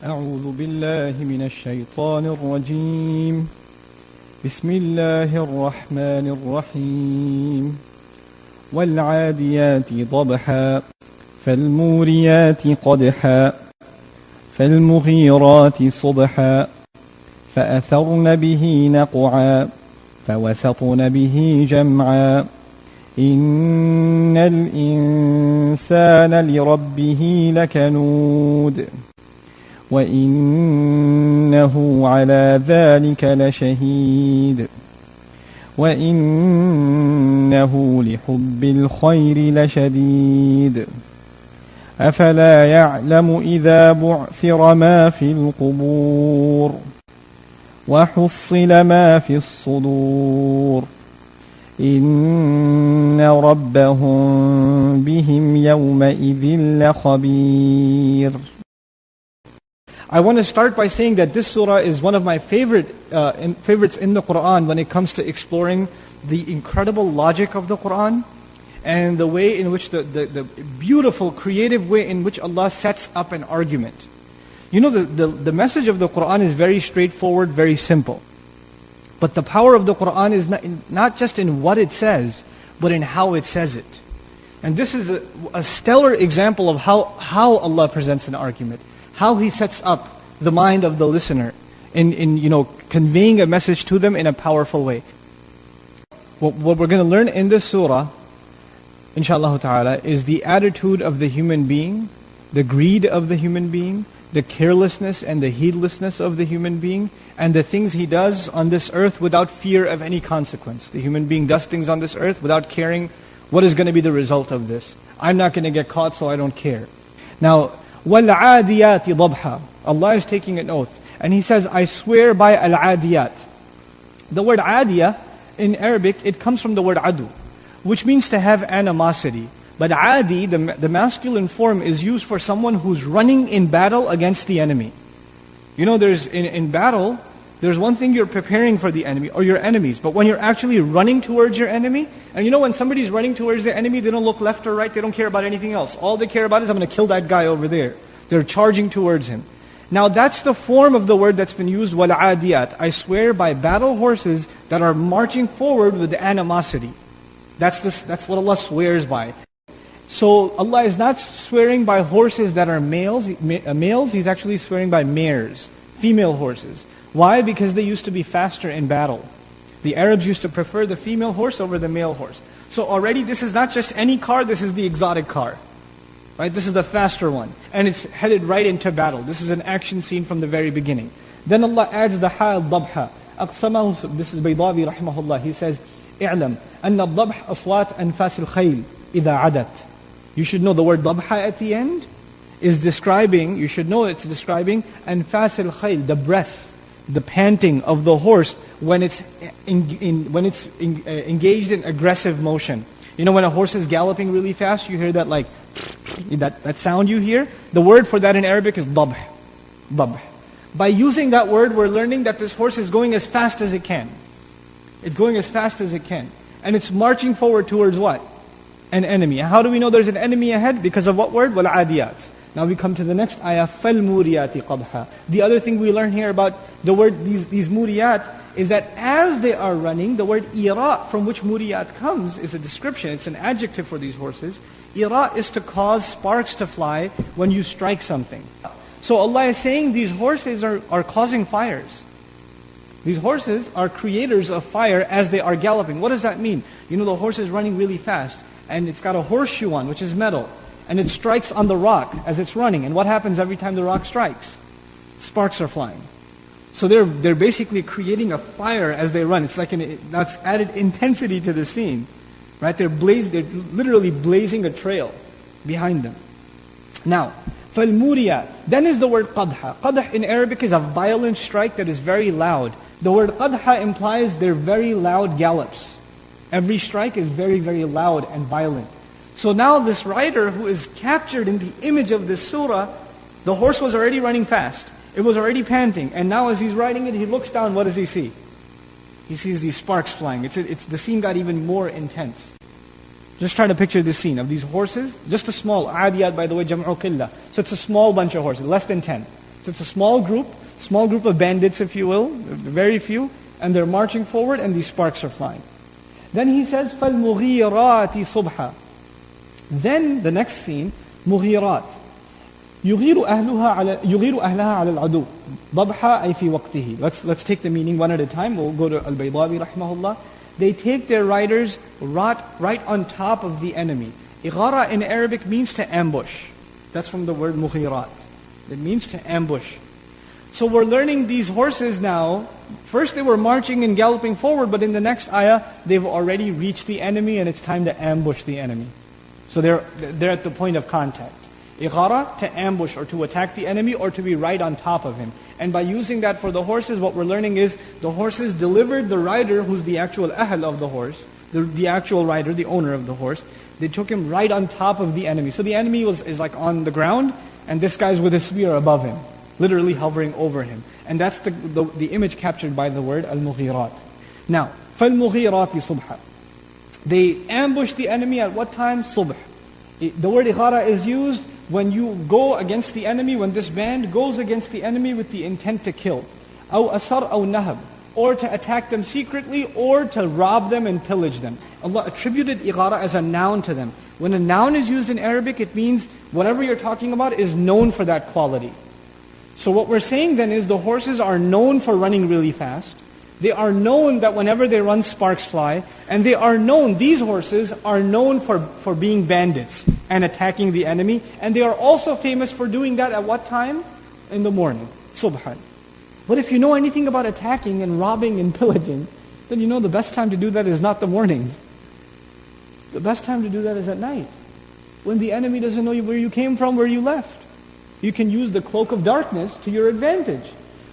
أعوذ بالله من الشيطان الرجيم بسم الله الرحمن الرحيم والعاديات ضبحا فالموريات قدحا فالمغيرات صبحا فأثرن به نقعا فوسطن به جمعا إن الإنسان لربه لكنود وإنه على ذلك لشهيد وإنه لحب الخير لشديد أفلا يعلم إذا بعثر ما في القبور وحصل ما في الصدور إن ربهم بهم يومئذ لخبير. I want to start by saying that this surah is one of my favorites in the Quran when it comes to exploring the incredible logic of the Quran and the way in which the beautiful, creative way in which Allah sets up an argument. You know, the message of the Quran is very straightforward, very simple. But the power of the Quran is not just in what it says, but in how it says it. And this is a stellar example of how Allah presents an argument. How He sets up the mind of the listener in conveying a message to them in a powerful way. What we're going to learn in this surah, inshallah ta'ala, is the attitude of the human being, the greed of the human being, the carelessness and the heedlessness of the human being, and the things he does on this earth without fear of any consequence. The human being does things on this earth without caring what is going to be the result of this. I'm not going to get caught, so I don't care. Now, وَالْعَادِيَاتِ ضَبْحًا. Allah is taking an oath. And He says, I swear by al-adiyat. The word adiyah, in Arabic, it comes from the word adu, which means to have animosity. But adi, the masculine form, is used for someone who's running in battle against the enemy. You know, in battle, there's one thing you're preparing for the enemy, or your enemies. But when you're actually running towards your enemy, and you know when somebody's running towards the enemy, they don't look left or right, they don't care about anything else. All they care about is, I'm going to kill that guy over there. They're charging towards him. Now that's the form of the word that's been used, وَالْعَادِيَاتِ. I swear by battle horses that are marching forward with animosity. That's what Allah swears by. So Allah is not swearing by horses that are males. He's actually swearing by mares, female horses. Why? Because they used to be faster in battle. The Arabs used to prefer the female horse over the male horse. So already this is not just any car, this is the exotic car. Right? This is the faster one. And it's headed right into battle. This is an action scene from the very beginning. Then Allah adds the ha'al dabha. أقسمه, this is Baydawi rahimahullah. He says, اعلم أن الضبح أصوات أنفاس الخيل إذا عدت. You should know the word dabha at the end is describing, you should know it's describing أنفاس الخيل, the breath, the panting of the horse when it's engaged in aggressive motion. You know when a horse is galloping really fast, you hear that like, that sound you hear? The word for that in Arabic is dabh. Dabh. By using that word, we're learning that this horse is going as fast as it can. It's going as fast as it can. And it's marching forward towards what? An enemy. How do we know there's an enemy ahead? Because of what word? وَالْعَادِيَاتِ. Now we come to the next ayah, فَالْمُورِيَاتِ قَدْحًا. The other thing we learn here about the word, these muriyat, is that as they are running, the word ira, from which muriyat comes, is a description, it's an adjective for these horses. Ira is to cause sparks to fly when you strike something. So Allah is saying these horses are causing fires. These horses are creators of fire as they are galloping. What does that mean? You know, the horse is running really fast, and it's got a horseshoe on, which is metal, and it strikes on the rock as it's running. And what happens every time the rock strikes? Sparks are flying. So they're basically creating a fire as they run. It's like that's added intensity to the scene. Right? They're literally blazing a trail behind them. Now, فَالْمُورِيَاتِ. Then is the word qadha. Qadh in Arabic is a violent strike that is very loud. The word qadha implies they're very loud gallops. Every strike is very, very loud and violent. So now this rider who is captured in the image of this surah, the horse was already running fast. It was already panting. And now as he's riding it, he looks down, what does he see? He sees these sparks flying. The scene got even more intense. Just try to picture this scene of these horses. Just a small, adiyat by the way, jam'u qillah. So it's a small bunch of horses, less than 10. So it's a small group of bandits, if you will, very few, and they're marching forward and these sparks are flying. Then he says, فَالْمُغِيرَاتِ صُبْحًا. Then the next scene, مُغِيرات. يغير أهلها على العدو ضبحا أي في وقته. Let's take the meaning one at a time. We'll go to Al-Baydawi rahimahullah. They take their riders right on top of the enemy. Ighara in Arabic means to ambush. That's from the word mughirat. It means to ambush. So we're learning these horses now. First they were marching and galloping forward, but in the next ayah, they've already reached the enemy and it's time to ambush the enemy. So they're at the point of contact. Ighara, to ambush or to attack the enemy or to be right on top of him. And by using that for the horses, what we're learning is the horses delivered the rider, who's the actual ahl of the horse, the actual rider, the owner of the horse. They took him right on top of the enemy. So the enemy is like on the ground, and this guy's with a spear above him, literally hovering over him. And that's the image captured by the word al-mughirat. Now, فَالْمُغِيرَاتِ صُبْحًا. They ambushed the enemy at what time? Subh. The word ighara is used when you go against the enemy, when this band goes against the enemy with the intent to kill. أو أسر أو نهب. Or to attack them secretly, or to rob them and pillage them. Allah attributed ighara as a noun to them. When a noun is used in Arabic, it means whatever you're talking about is known for that quality. So what we're saying then is the horses are known for running really fast. They are known that whenever they run, sparks fly. And they are known, these horses are known for being bandits and attacking the enemy. And they are also famous for doing that at what time? In the morning. Subhan. But if you know anything about attacking and robbing and pillaging, then you know the best time to do that is not the morning. The best time to do that is at night. When the enemy doesn't know where you came from, where you left. You can use the cloak of darkness to your advantage.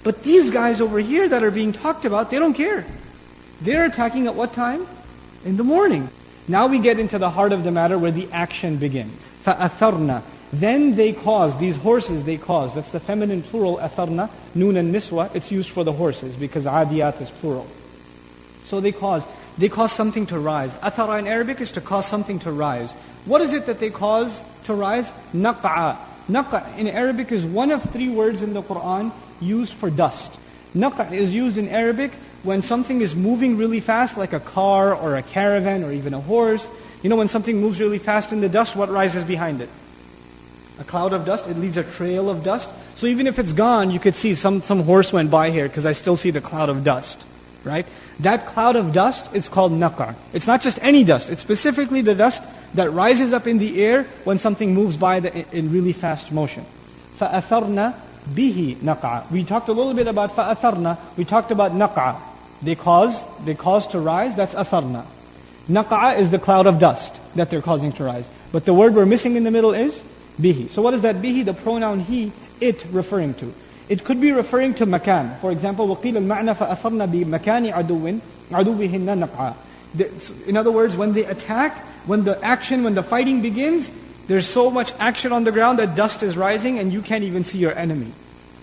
But these guys over here that are being talked about, they don't care. They're attacking at what time? In the morning. Now we get into the heart of the matter where the action begins. فَأَثَرْنَا. Then they cause, these horses they cause, that's the feminine plural, atharna, noon and niswa, it's used for the horses because adiyat is plural. So they cause something to rise. Athara in Arabic is to cause something to rise. What is it that they cause to rise? Naq'a. Naq'a in Arabic is one of three words in the Quran used for dust. Naq'a is used in Arabic when something is moving really fast, like a car or a caravan or even a horse. You know when something moves really fast in the dust, what rises behind it? A cloud of dust, it leaves a trail of dust. So even if it's gone, you could see some horse went by here because I still see the cloud of dust, right? That cloud of dust is called naq'a. It's not just any dust, it's specifically the dust that rises up in the air when something moves by in really fast motion. فَأَثَرْنَا بِهِ نَقْعَ. We talked a little bit about فَأَثَرْنَا, we talked about naq'a. They cause to rise, that's atharna. Naq'a is the cloud of dust that they're causing to rise. But the word we're missing in the middle is bihi. So what is that bihi? The pronoun he, it referring to. It could be referring to makan. For example, وَقِيلَ الْمَعْنَى فَأَثَرْنَا بِمَكَانِ عَدُوِّهِنَّ نَقْعًا. In other words, when they attack, when the fighting begins, there's so much action on the ground that dust is rising and you can't even see your enemy.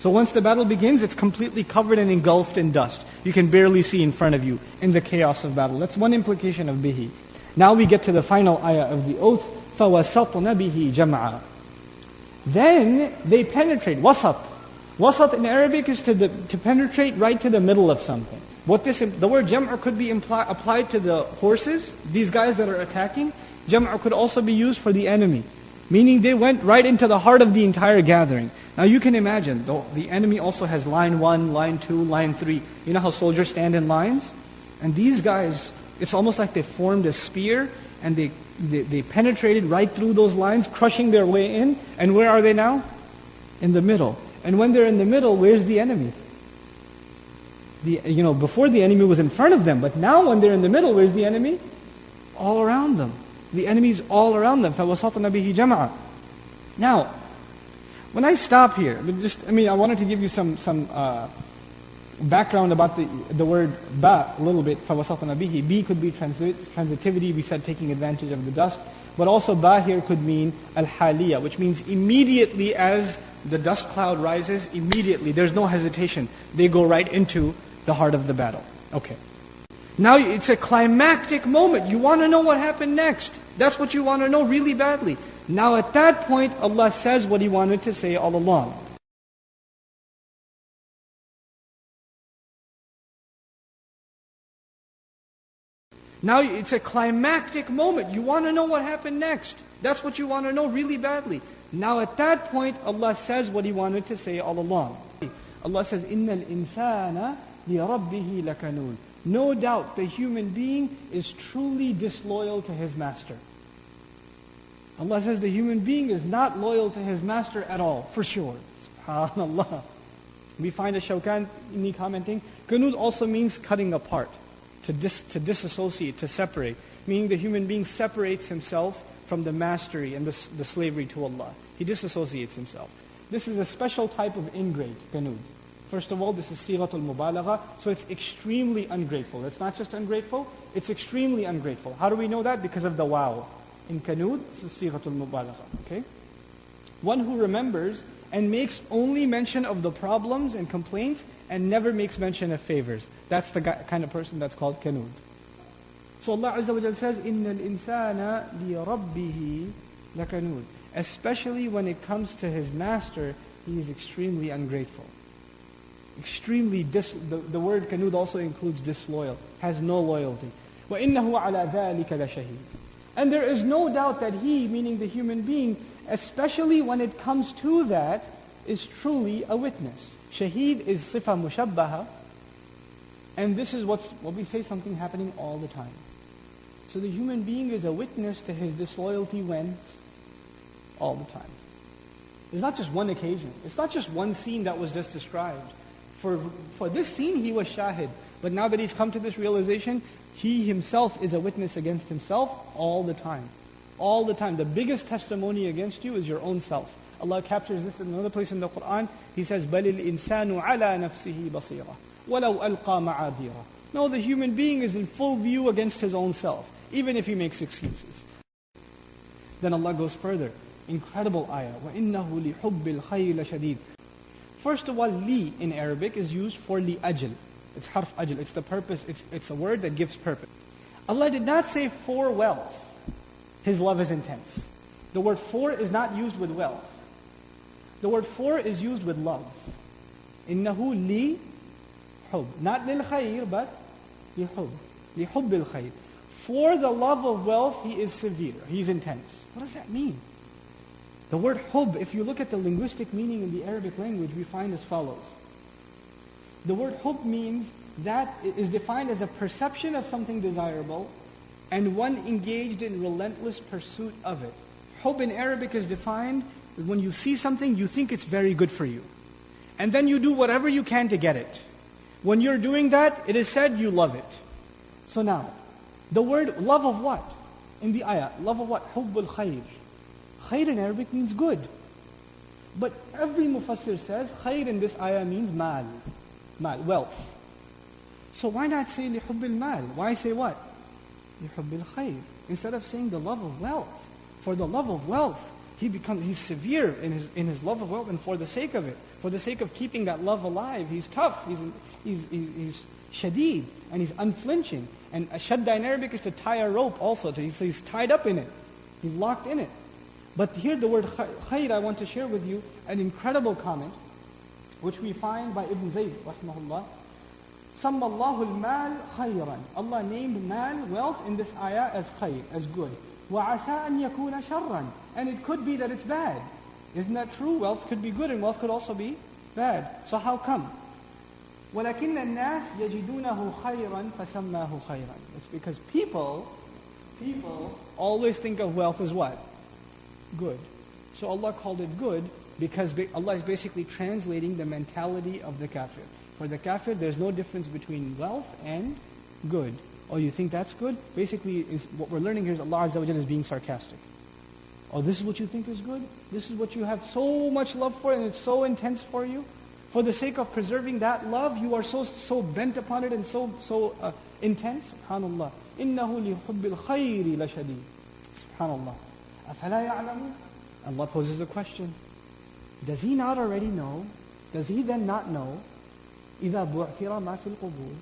So once the battle begins, it's completely covered and engulfed in dust. You can barely see in front of you in the chaos of battle. That's one implication of bihi. Now we get to the final ayah of the oath. فَوَسَطْنَ بِهِ جَمْعًا. Then they penetrate. Wasat. Wasat in Arabic is to penetrate right to the middle of something. The word jam'a could be applied to the horses, these guys that are attacking. Jam'a could also be used for the enemy. Meaning they went right into the heart of the entire gathering. Now you can imagine, the enemy also has line 1, line 2, line 3. You know how soldiers stand in lines? And these guys, it's almost like they formed a spear and they penetrated right through those lines, crushing their way in. And where are they now? In the middle. And when they're in the middle, where's the enemy? Before the enemy was in front of them, but now when they're in the middle, where's the enemy? All around them. The enemy's all around them. فَوَسَطْنَ بِهِ جَمْعًا. Now, when I stop here, I wanted to give you some background about the word ba a little bit. فَوَسَطْنَ بِهِ. Bi could be transitivity, we said taking advantage of the dust. But also ba here could mean al-haliyah, which means immediately as the dust cloud rises, immediately, there's no hesitation. They go right into the heart of the battle. Okay. Now it's a climactic moment. You want to know what happened next. That's what you want to know really badly. Now at that point, Allah says what He wanted to say all along. Now it's a climactic moment. You want to know what happened next. That's what you want to know really badly. Now at that point, Allah says what He wanted to say all along. Allah says, إِنَّ الْإِنسَانَ لِرَبِّهِ لَكَنُودٌ. No doubt the human being is truly disloyal to his master. Allah says the human being is not loyal to his master at all, for sure. SubhanAllah. We find a Shawkani commenting, Qanud also means cutting apart, to disassociate, to separate. Meaning the human being separates himself from the mastery and the slavery to Allah. He disassociates himself. This is a special type of ingrate, Qanud. First of all, this is sighatul mubalagha, so it's extremely ungrateful. It's not just ungrateful, it's extremely ungrateful. How do we know that? Because of the wow. In Qanud, this is sighatul mubalagha. Okay? One who remembers and makes only mention of the problems and complaints and never makes mention of favors. That's the kind of person that's called Qanud. So Allah Azza wa Jalla says, إِنَّ الْإِنسَانَ لِرَبِّهِ لَكَنُودٌ. Especially when it comes to his master, he is extremely ungrateful. Extremely, the word Qanud also includes disloyal, has no loyalty. وَإِنَّهُ عَلَى ذَلِكَ لَشَهِيدٌ. And there is no doubt that he, meaning the human being, especially when it comes to that, is truly a witness. Shaheed is sifa mushabbaha, and this is what we say something happening all the time. So the human being is a witness to his disloyalty when? All the time. It's not just one occasion. It's not just one scene that was just described. For this scene, he was shahid. But now that he's come to this realization, he himself is a witness against himself all the time. All the time. The biggest testimony against you is your own self. Allah captures this in another place in the Quran. He says, بَلِ الْإِنسَانُ عَلَى نَفْسِهِ بَصِيرًا وَلَوْ أَلْقَى مَعَاذِيرًا. No, the human being is in full view against his own self, even if he makes excuses. Then Allah goes further. Incredible ayah. وَإِنَّهُ لِحُبِّ الْخَيْرِ لَشَدِيدٌ. First of all, li in Arabic is used for li ajl. It's harf ajl. It's the purpose. It's a word that gives purpose. Allah did not say for wealth. His love is intense. The word for is not used with wealth. The word for is used with love. Innahu li hub. Not lil khayr, but li hub. Li hubbil khayr. For the love of wealth, he is severe. He's intense. What does that mean? The word hub, if you look at the linguistic meaning in the Arabic language, we find as follows. The word hub means that it is defined as a perception of something desirable and one engaged in relentless pursuit of it. Hub in Arabic is defined when you see something, you think it's very good for you. And then you do whatever you can to get it. When you're doing that, it is said you love it. So now, the word love of what? In the ayah, love of what? Hubbul khayr. Khayr in Arabic means good. But every mufassir says khayr in this ayah means mal, wealth. So why not say lihubbil mal? Why say what? Lihubbil khayr. Instead of saying the love of wealth. For the love of wealth, he's severe in his love of wealth, and for the sake of it, for the sake of keeping that love alive, he's tough, he's shadeed, and he's unflinching. And shadda in Arabic is to tie a rope also. So he's tied up in it. He's locked in it. But here the word khayr, I want to share with you an incredible comment, which we find by Ibn Zayd, rahimahullah. سَمَّ اللَّهُ الْمَالِ خَيْرًا. Allah named mal, wealth, in this ayah as khayr, as good. وَعَسَىٰ أَن يَكُونَ شَرًّا. And it could be that it's bad. Isn't that true? Wealth could be good and wealth could also be bad. So how come? وَلَكِنَّ النَّاسِ يَجِدُونَهُ خَيْرًا فَسَمَّاهُ خَيْرًا. It's because people always think of wealth as what? Good. So Allah called it good because Allah is basically translating the mentality of the kafir. For the kafir, there's no difference between wealth and good. Oh, you think that's good? Basically, what we're learning here is Allah Azza wa Jalla is being sarcastic. Oh, this is what you think is good? This is what you have so much love for and it's so intense for you? For the sake of preserving that love, you are so bent upon it and so intense? SubhanAllah. إِنَّهُ لِحُبِّ الْخَيْرِ لَشَدِيدٌ. SubhanAllah. أَفَلَا يَعْلَمُ? Allah poses a question. Does he not already know? Does he then not know? إِذَا بُعْثِرَ مَا فِي الْقُبُورِ.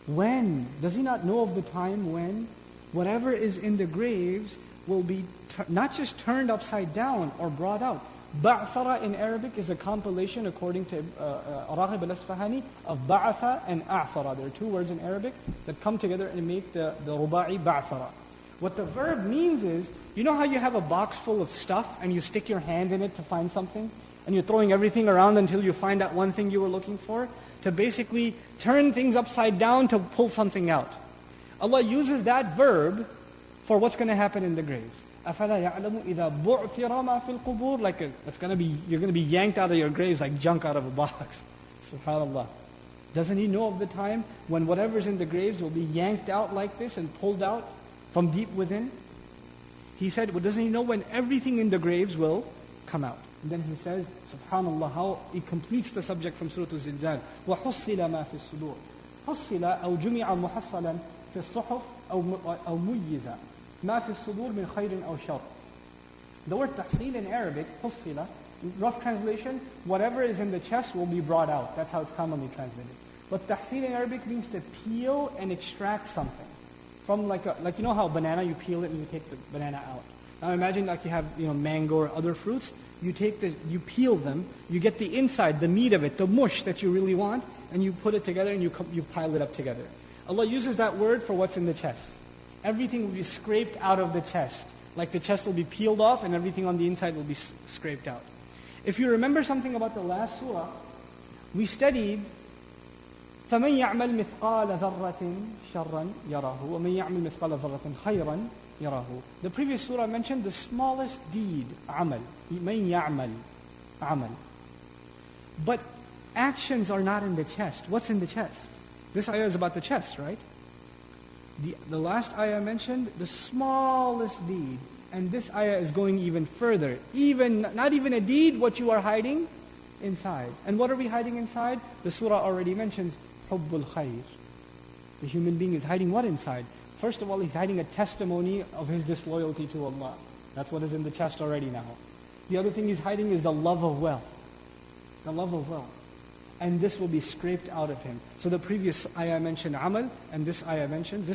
When? Does he not know of the time when whatever is in the graves will be not just turned upside down or brought out, Ba'thara in Arabic is a compilation, according to Raghib al-Asfahani, of ba'atha and a'thara. There are two words in Arabic that come together and make the ruba'i ba'thara. What the verb means is, you know how you have a box full of stuff and you stick your hand in it to find something? And you're throwing everything around until you find that one thing you were looking for? To basically turn things upside down to pull something out. Allah uses that verb for what's going to happen in the graves. أَفَلَا يَعْلَمُ إِذَا بُعْثِرَ مَا فِي الْقُبُورِ Like you're going to be yanked out of your graves like junk out of a box. SubhanAllah. Doesn't he know of the time when whatever's in the graves will be yanked out like this and pulled out from deep within? He said, well, doesn't he know when everything in the graves will come out? And then he says, subhanallah, how he completes the subject from Surah Al-Zilzal. وَحُصِّلَ مَا فِي الصُّدُورِ حُصِّلَ أو جُمِعَ مُحَصَّلًا في الصحف أو ميز ما في الصدور من خير أو شر. The word tahsil in Arabic, حُصِّلَ, rough translation, whatever is in the chest will be brought out. That's how it's commonly translated. But tahsil in Arabic means to peel and extract something. From like you know how banana, you peel it and you take the banana out. Now imagine like you have mango or other fruits. You take this, you peel them, you get the inside, the meat of it, the mush that you really want, and you put it together and you pile it up together. Allah uses that word for what's in the chest. Everything will be scraped out of the chest. Like the chest will be peeled off and everything on the inside will be scraped out. If you remember something about the last surah, we studied فَمَنْ يَعْمَلْ مِثْقَالَ ذَرَّةٍ شَرًّا يَرَهُ وَمَنْ يَعْمَلْ مِثْقَالَ ذَرَّةٍ خَيْرًا يَرَهُ. The previous surah mentioned the smallest deed, عمل. مَنْ يَعْمَلْ عمل. But actions are not in the chest. What's in the chest? This ayah is about the chest, right? The last ayah mentioned the smallest deed. And this ayah is going even further. Not even a deed, what you are hiding inside. And what are we hiding inside? The surah already mentions hubbul khair. The human being is hiding what inside? First of all, he's hiding a testimony of his disloyalty to Allah. That's what is in the chest already now. The other thing he's hiding is the love of wealth. The love of wealth. And this will be scraped out of him. So the previous ayah mentioned amal, and this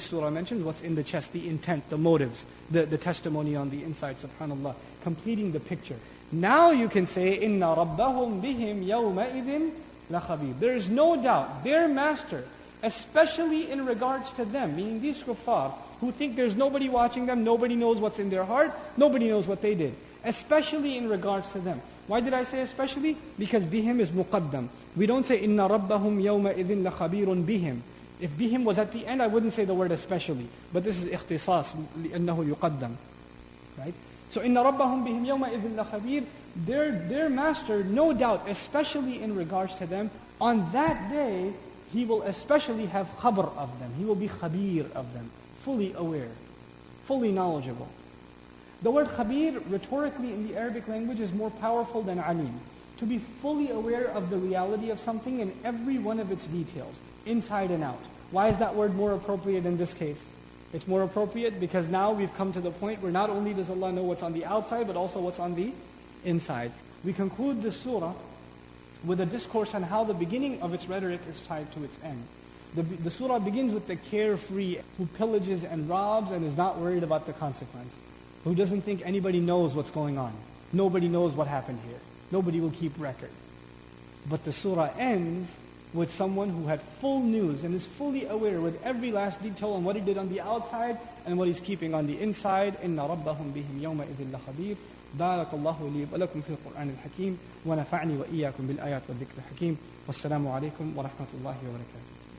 surah mentions what's in the chest, the intent, the motives, the testimony on the inside, subhanAllah, completing the picture. Now you can say, إِنَّ رَبَّهُمْ بِهِمْ يَوْمَئِذٍ لَخَبِيرٌ. There is no doubt, their master, especially in regards to them, meaning these kuffar, who think there's nobody watching them, nobody knows what's in their heart, nobody knows what they did. Especially in regards to them. Why did I say especially? Because bihim is muqaddam. We don't say inna rabbahum yawma idhin la khabirun bihim. If bihim was at the end, I wouldn't say the word especially. But this is ikhtisas, li'annahu yuqaddam. Right? So inna rabbahum bihim yawma idhin la khabir. Their master, no doubt, especially in regards to them, on that day, he will especially have khabr of them. He will be khabir of them. Fully aware. Fully knowledgeable. The word khabir, rhetorically in the Arabic language, is more powerful than alim. To be fully aware of the reality of something in every one of its details, inside and out. Why is that word more appropriate in this case? It's more appropriate because now we've come to the point where not only does Allah know what's on the outside, but also what's on the inside. We conclude this surah with a discourse on how the beginning of its rhetoric is tied to its end. The surah begins with the carefree who pillages and robs and is not worried about the consequence. Who doesn't think anybody knows what's going on. Nobody knows what happened here. Nobody will keep record. But the surah ends with someone who had full news and is fully aware with every last detail on what he did on the outside and what he's keeping on the inside. إِنَّ رَبَّهُمْ بِهِمْ يَوْمَئِذٍ لَخَبِيرٌ بارك الله لي ولكم في القرآن الحكيم ونفعني وإياكم بالآيات والذكر الحكيم والسلام عليكم ورحمة الله وبركاته.